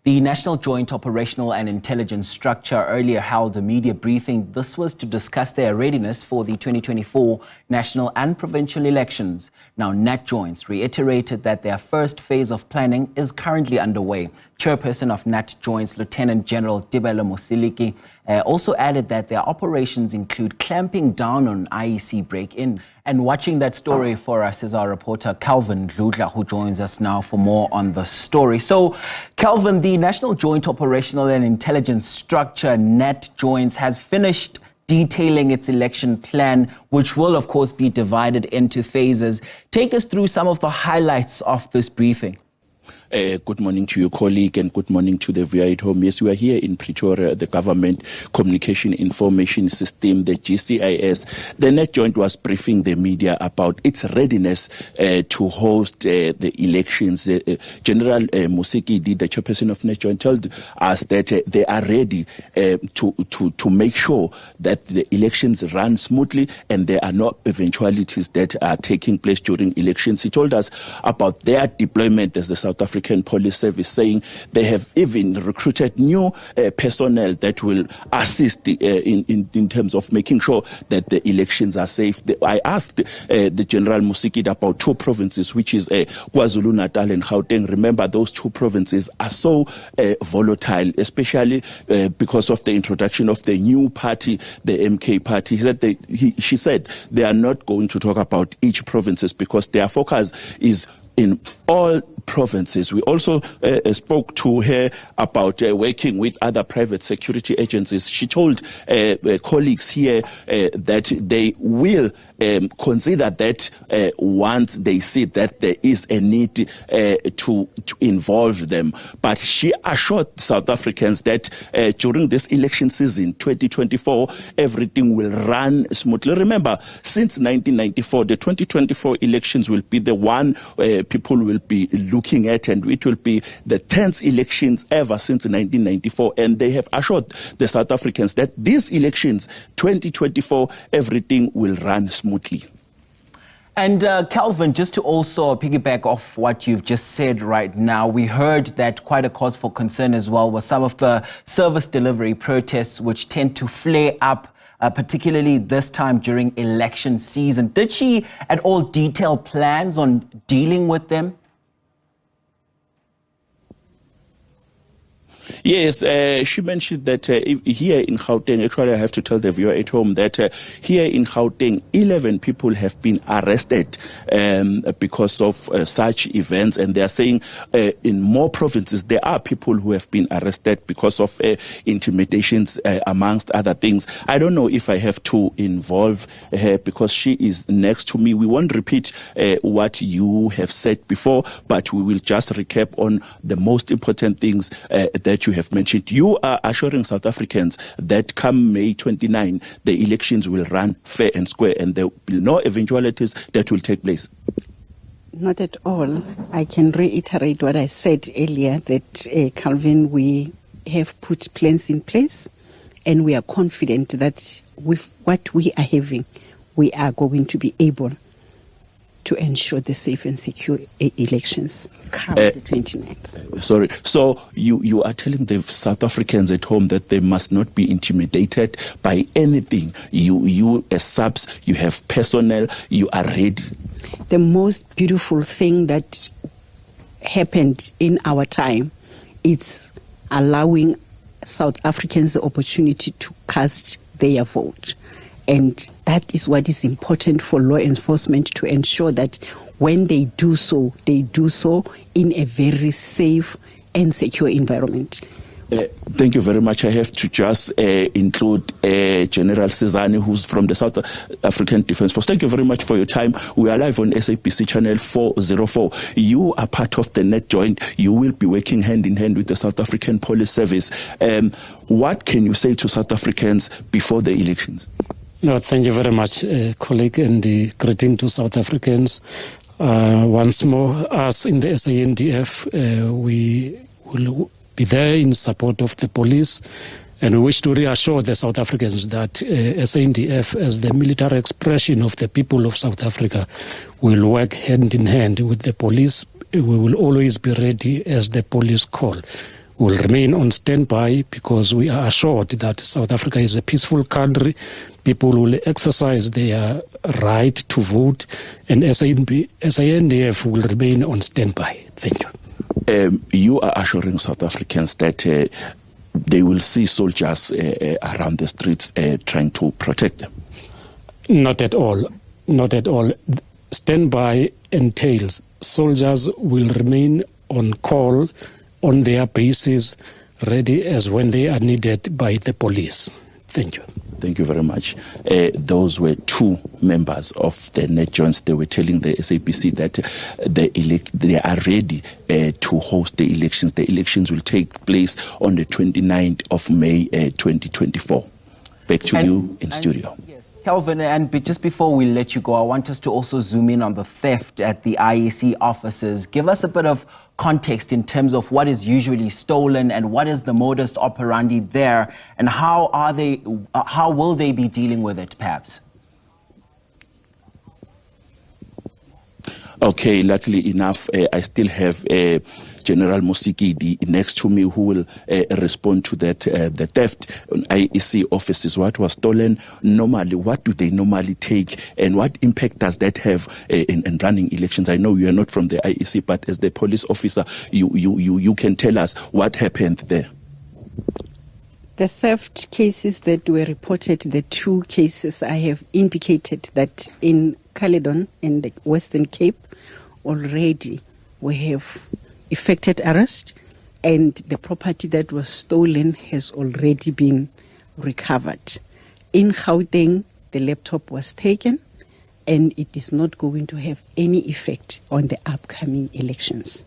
The National Joint Operational and Intelligence Structure earlier held a media briefing. This was to discuss their readiness for the 2024 National and Provincial elections. Now, Natjoints reiterated that their first phase of planning is currently underway. Chairperson of Natjoints, Lieutenant General Dludla also added that their operations include clamping down on IEC break-ins. And watching that story for us is our reporter Dludla, who joins us now for more on the story. So, Calvin, the National Joint Operational and Intelligence Structure, Natjoints, has finished detailing its election plan, which will, of course, be divided into phases. Take us through some of the highlights of this briefing. Good morning to your colleague and good morning to the viewer at home. Yes, we are here in Pretoria, the Government Communication Information System, the GCIS. The Natjoint was briefing the media about its readiness to host the elections. General Musiki, the chairperson of Natjoint, told us that they are ready to make sure that the elections run smoothly and there are no eventualities that are taking place during elections. He told us about their deployment as the South African Police Service, saying they have even recruited new personnel that will assist in terms of making sure that the elections are safe. I asked the General Musiki about two provinces, which is KwaZulu-Natal and Gauteng. Remember, those two provinces are so volatile, especially because of the introduction of the new party, the MK party. She said they are not going to talk about each provinces because their focus is in all provinces. We also spoke to her about working with other private security agencies. She told colleagues here that they will consider that once they see that there is a need to involve them. But she assured South Africans that during this election season, 2024, everything will run smoothly. Remember, since 1994, the 2024 elections will be the one people will be looking at, and it will be the 10th elections ever since 1994. And they have assured the South Africans that these elections, 2024, everything will run smoothly. And Calvin, just to also piggyback off what you've just said right now, we heard that quite a cause for concern as well was some of the service delivery protests which tend to flare up, particularly this time during election season. Did she at all detail plans on dealing with them? Yes, she mentioned that here in Gauteng, actually I have to tell the viewer at home that here in Gauteng, 11 people have been arrested because of such events. And they are saying in more provinces, there are people who have been arrested because of intimidations, amongst other things. I don't know if I have to involve her because she is next to me. We won't repeat what you have said before, but we will just recap on the most important things that you have mentioned. You are assuring South Africans that come May 29, the elections will run fair and square and there will be no eventualities that will take place. Not at all. I can reiterate what I said earlier, that Calvin, we have put plans in place and we are confident that with what we are having, we are going to be able to ensure the safe and secure elections come the 29th. Sorry. So you are telling the South Africans at home that they must not be intimidated by anything. You as subs, you have personnel, you are ready. The most beautiful thing that happened in our time is allowing South Africans the opportunity to cast their vote. And that is what is important for law enforcement, to ensure that when they do so in a very safe and secure environment. Thank you very much. I have to just include General Cezani, who's from the South African Defence Force. Thank you very much for your time. We are live on SABC channel 404. You are part of the Natjoint. You will be working hand in hand with the South African Police Service. What can you say to South Africans before the elections? No, thank you very much, colleague, and greeting to South Africans. Once more, us in the SANDF, we will be there in support of the police, and we wish to reassure the South Africans that SANDF, as the military expression of the people of South Africa, will work hand in hand with the police. We will always be ready as the police call. will remain on standby because we are assured that South Africa is a peaceful country. People will exercise their right to vote, and SANDF will remain on standby. Thank you. You are assuring South Africans that they will see soldiers around the streets trying to protect them? Not at all. Not at all. Standby entails soldiers will remain on call on their bases, ready as when they are needed by the police. Thank you. Thank you very much. Those were two members of the Natjoints. They were telling the SABC that they are ready to host the elections. The elections will take place on the 29th of May 2024. Back to you in studio. Yes, Kelvin, and just before we let you go, I want us to also zoom in on the theft at the IEC offices. Give us a bit of context in terms of what is usually stolen and what is the modus operandi there, and how will they be dealing with it, perhaps? Okay, luckily enough, I still have General Musikidi next to me who will respond to that. The theft on IEC offices, what was stolen normally, what do they normally take, and what impact does that have in running elections? I know you are not from the IEC, but as the police officer, you can tell us what happened there. The theft cases that were reported, the two cases I have indicated that in Caledon, in the Western Cape, already we have effected arrest, and the property that was stolen has already been recovered. In Gauteng, the laptop was taken, and it is not going to have any effect on the upcoming elections.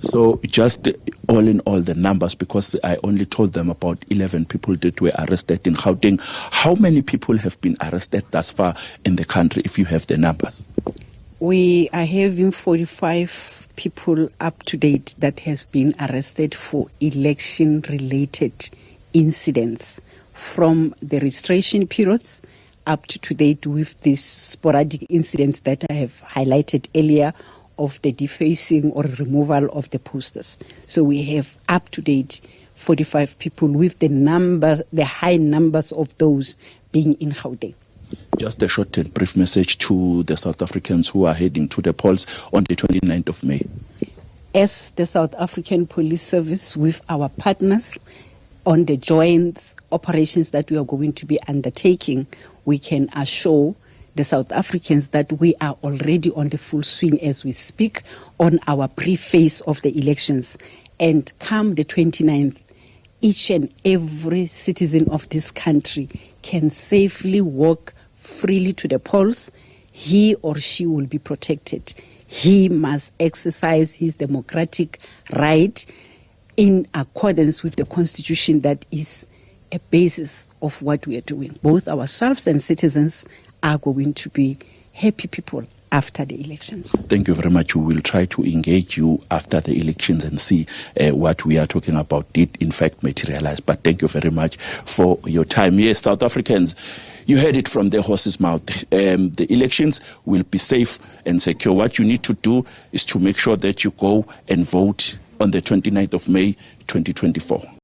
So just all in all, the numbers, because I only told them about 11 people that were arrested in Gauteng. How many people have been arrested thus far in the country, if you have the numbers? We are having 45 people up to date that have been arrested for election-related incidents, from the registration periods up to date, with these sporadic incidents that I have highlighted earlier of the defacing or removal of the posters. So we have up to date 45 people, with the high numbers of those being in Gauteng. Just a short and brief message to the South Africans who are heading to the polls on the 29th of May. As the South African Police Service, with our partners on the joint operations that we are going to be undertaking, we can assure the South Africans that we are already on the full swing as we speak on our pre-phase of the elections. And come the 29th, each and every citizen of this country can safely walk freely to the polls. He or she will be protected. He must exercise his democratic right in accordance with the Constitution that is a basis of what we are doing. Both ourselves and citizens are going to be happy people after the elections. Thank you very much. We will try to engage you after the elections and see what we are talking about did in fact materialize. But thank you very much for your time. Yes, South Africans, you heard it from the horse's mouth. The elections will be safe and secure. What you need to do is to make sure that you go and vote on the 29th of May 2024.